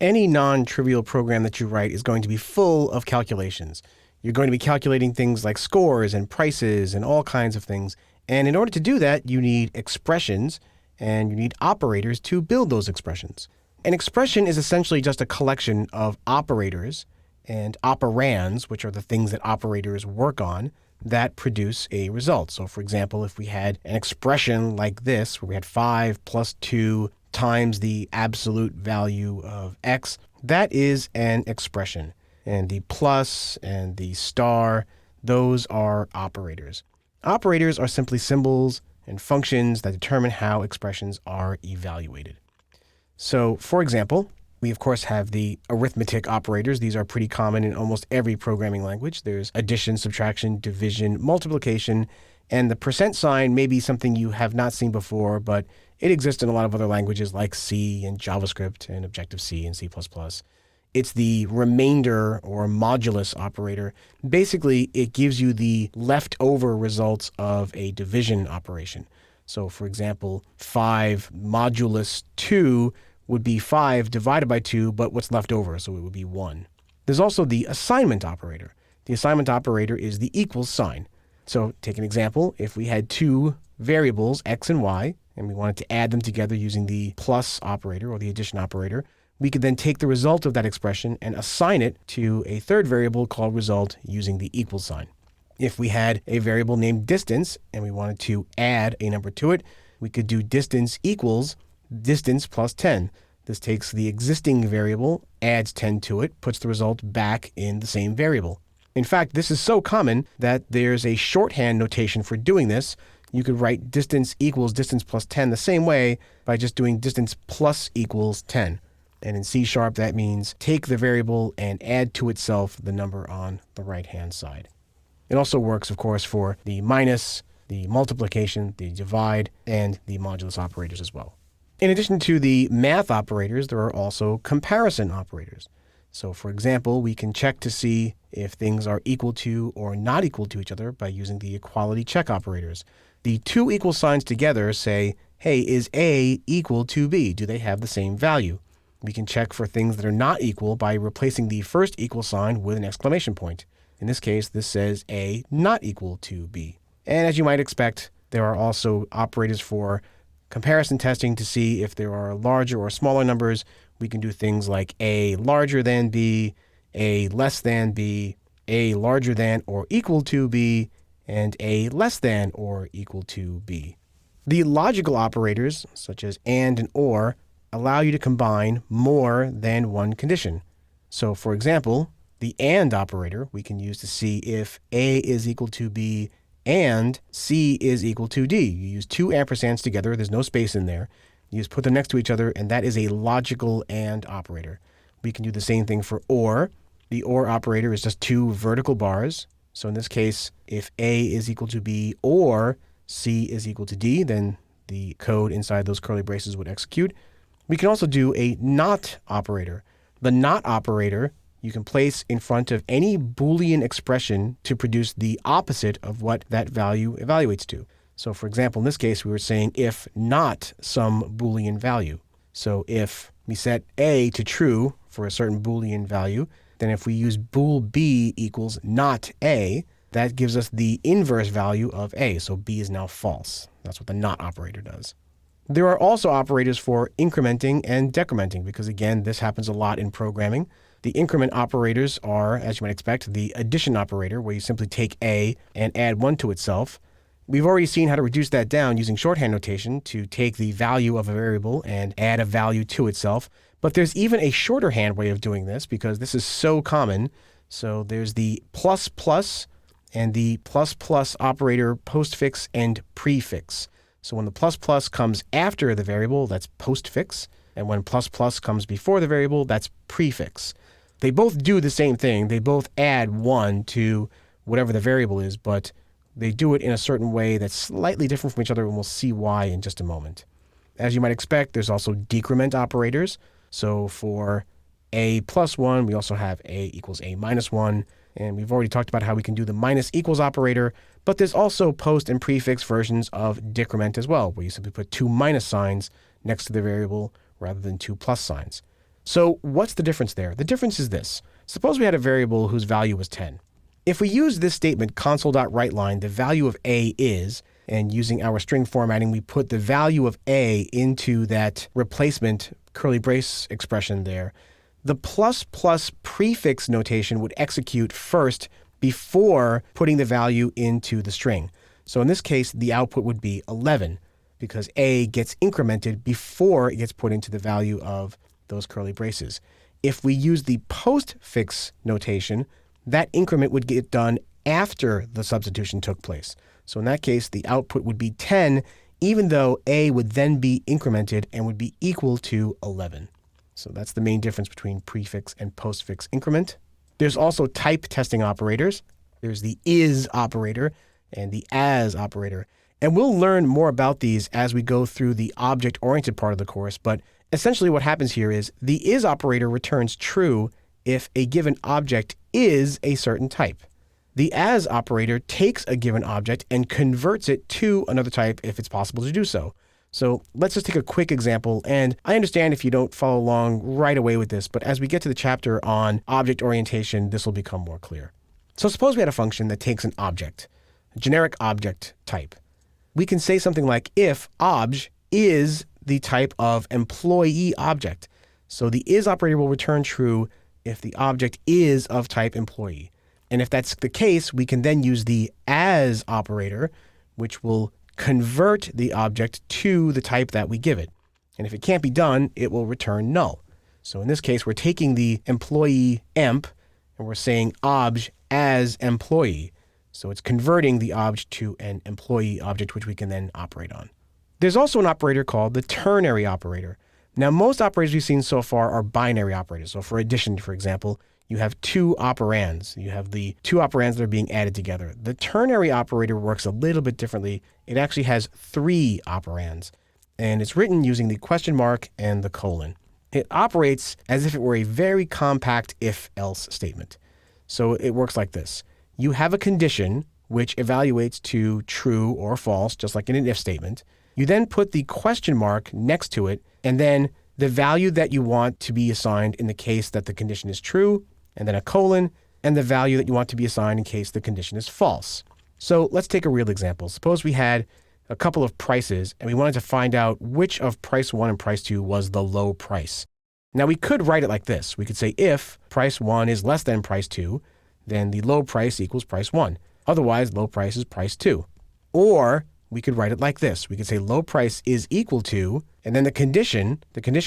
Any non-trivial program that you write is going to be full of calculations. You're going to be calculating things like scores and prices and all kinds of things. And in order to do that, you need expressions and you need operators to build those expressions. An expression is essentially just a collection of operators and operands, which are the things that operators work on, that produce a result. So for example, if we had an expression like this, where we had 5 plus 2 times the absolute value of x, that is an expression. And the plus and the star, those are operators. Operators are simply symbols and functions that determine how expressions are evaluated. So, for example, we of course have the arithmetic operators. These are pretty common in almost every programming language. There's addition, subtraction, division, multiplication, and the percent sign may be something you have not seen before, but it exists in a lot of other languages like C and JavaScript and Objective-C and C++. It's the remainder or modulus operator. Basically, it gives you the leftover results of a division operation. So for example, 5 modulus 2 would be 5 divided by 2, but what's left over, so it would be 1. There's also the assignment operator. The assignment operator is the equals sign. So take an example. If we had two variables, x and y, and we wanted to add them together using the plus operator or the addition operator, we could then take the result of that expression and assign it to a third variable called result using the equal sign. If we had a variable named distance and we wanted to add a number to it, we could do distance equals distance plus 10. This takes the existing variable, adds 10 to it, puts the result back in the same variable. In fact, this is so common that there's a shorthand notation for doing this. You could write distance equals distance plus 10 the same way by just doing distance plus equals 10. And in C# that means take the variable and add to itself the number on the right-hand side. It also works, of course, for the minus, the multiplication, the divide, and the modulus operators as well. In addition to the math operators, there are also comparison operators. So for example, we can check to see if things are equal to or not equal to each other by using the equality check operators. The two equal signs together say, hey, is A equal to B? Do they have the same value? We can check for things that are not equal by replacing the first equal sign with an exclamation point. In this case, this says A not equal to B. And as you might expect, there are also operators for comparison testing to see if there are larger or smaller numbers. We can do things like A larger than B, A less than B, A larger than or equal to B, and A less than or equal to B. The logical operators, such as and or, allow you to combine more than one condition. So for example, the and operator we can use to see if A is equal to B and C is equal to D. You use two ampersands together, there's no space in there. You just put them next to each other, and that is a logical and operator. We can do the same thing for or. The or operator is just two vertical bars. So in this case, if A is equal to B or C is equal to D, then the code inside those curly braces would execute. We can also do a not operator. The not operator you can place in front of any Boolean expression to produce the opposite of what that value evaluates to. So for example, in this case, we were saying if not some Boolean value. So if we set A to true for a certain Boolean value, then if we use bool B equals not A, that gives us the inverse value of A. So B is now false. That's what the not operator does. There are also operators for incrementing and decrementing, because again, this happens a lot in programming. The increment operators are, as you might expect, the addition operator, where you simply take A and add 1 to itself. We've already seen how to reduce that down using shorthand notation to take the value of a variable and add a value to itself. But there's even a shorter hand way of doing this, because this is so common. So there's the plus plus and the plus plus operator postfix and prefix. So when the plus plus comes after the variable, that's postfix. And when plus plus comes before the variable, that's prefix. They both do the same thing. They both add 1 to whatever the variable is, but they do it in a certain way that's slightly different from each other, and we'll see why in just a moment. As you might expect, there's also decrement operators. So for A plus 1, we also have A equals A minus 1. And we've already talked about how we can do the minus equals operator, but there's also post and prefix versions of decrement as well, where you simply put two minus signs next to the variable rather than two plus signs. So what's the difference there? The difference is this. Suppose we had a variable whose value was 10. If we use this statement, console.writeLine, the value of a is, and using our string formatting, we put the value of a into that replacement curly brace expression there, the plus plus prefix notation would execute first before putting the value into the string. So in this case, the output would be 11 because a gets incremented before it gets put into the value of those curly braces. If we use the postfix notation, that increment would get done after the substitution took place. So in that case, the output would be 10, even though a would then be incremented and would be equal to 11. So that's the main difference between prefix and postfix increment. There's also type testing operators. There's the is operator and the as operator. And we'll learn more about these as we go through the object-oriented part of the course, but essentially what happens here is the is operator returns true if a given object is a certain type. The as operator takes a given object and converts it to another type if it's possible to do so. So let's just take a quick example, and I understand if you don't follow along right away with this, but as we get to the chapter on object orientation, this will become more clear. So suppose we had a function that takes an object, a generic object type. We can say something like if obj is the type of employee object. So the is operator will return true if the object is of type employee. And if that's the case, we can then use the as operator, which will convert the object to the type that we give it. And if it can't be done, it will return null. So in this case, we're taking the employee emp and we're saying obj as employee. So it's converting the object to an employee object, which we can then operate on. There's also an operator called the ternary operator. Now, most operators we've seen so far are binary operators. So for addition, for example, you have two operands. You have the two operands that are being added together. The ternary operator works a little bit differently. It actually has three operands, and it's written using the question mark and the colon. It operates as if it were a very compact if-else statement. So it works like this. You have a condition which evaluates to true or false, just like in an if statement. You then put the question mark next to it, and then the value that you want to be assigned in the case that the condition is true, and then a colon, and the value that you want to be assigned in case the condition is false. So let's take a real example. Suppose we had a couple of prices, and we wanted to find out which of price 1 and price 2 was the low price. Now we could write it like this. We could say if price 1 is less than price 2, then the low price equals price 1. Otherwise, low price is price 2. Or we could write it like this. We could say low price is equal to, and then the condition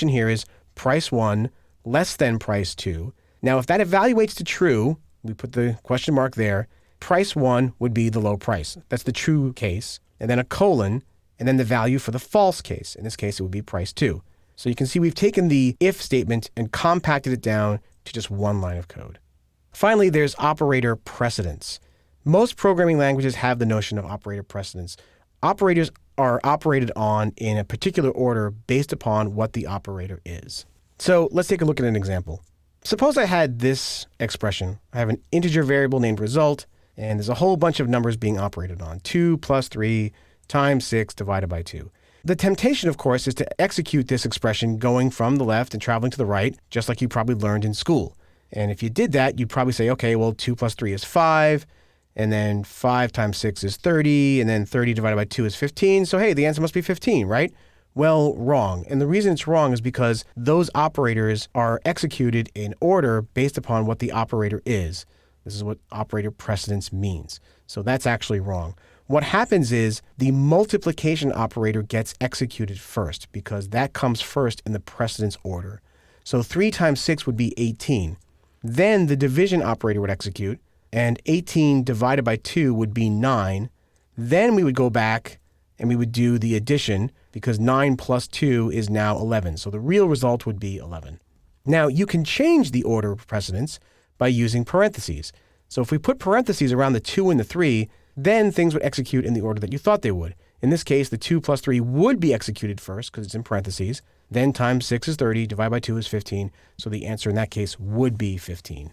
here is price 1 less than price 2. Now, if that evaluates to true, we put the question mark there, price 1 would be the low price. That's the true case. And then a colon, and then the value for the false case. In this case, it would be price 2. So you can see we've taken the if statement and compacted it down to just one line of code. Finally, there's operator precedence. Most programming languages have the notion of operator precedence. Operators are operated on in a particular order based upon what the operator is. So let's take a look at an example. Suppose I had this expression. I have an integer variable named result, and there's a whole bunch of numbers being operated on. 2 plus 3 times 6 divided by 2. The temptation, of course, is to execute this expression going from the left and traveling to the right, just like you probably learned in school. And if you did that, you'd probably say, okay, well, 2 plus 3 is 5, and then 5 times 6 is 30, and then 30 divided by 2 is 15. So hey, the answer must be 15, right? Well, wrong. And the reason it's wrong is because those operators are executed in order based upon what the operator is. This is what operator precedence means. So that's actually wrong. What happens is the multiplication operator gets executed first because that comes first in the precedence order. So 3 times 6 would be 18. Then the division operator would execute, and 18 divided by 2 would be 9. Then we would go back and we would do the addition because 9 plus 2 is now 11. So the real result would be 11. Now, you can change the order of precedence by using parentheses. So if we put parentheses around the 2 and the 3, then things would execute in the order that you thought they would. In this case, the 2 plus 3 would be executed first because it's in parentheses. Then times 6 is 30, divided by 2 is 15. So the answer in that case would be 15.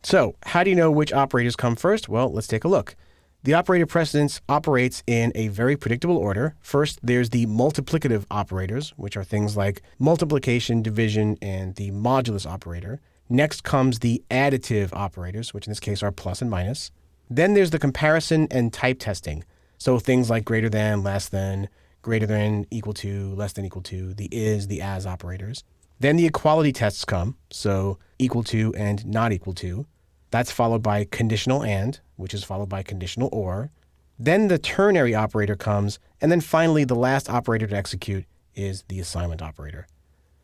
So how do you know which operators come first? Well, let's take a look. The operator precedence operates in a very predictable order. First, there's the multiplicative operators, which are things like multiplication, division, and the modulus operator. Next comes the additive operators, which in this case are plus and minus. Then there's the comparison and type testing. So things like greater than, less than, greater than, equal to, less than equal to, the is, the as operators. Then the equality tests come, so equal to and not equal to. That's followed by conditional and, which is followed by conditional or. Then the ternary operator comes, and then finally the last operator to execute is the assignment operator.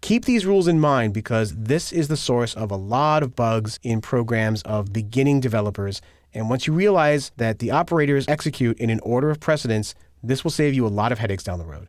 Keep these rules in mind because this is the source of a lot of bugs in programs of beginning developers. And once you realize that the operators execute in an order of precedence, this will save you a lot of headaches down the road.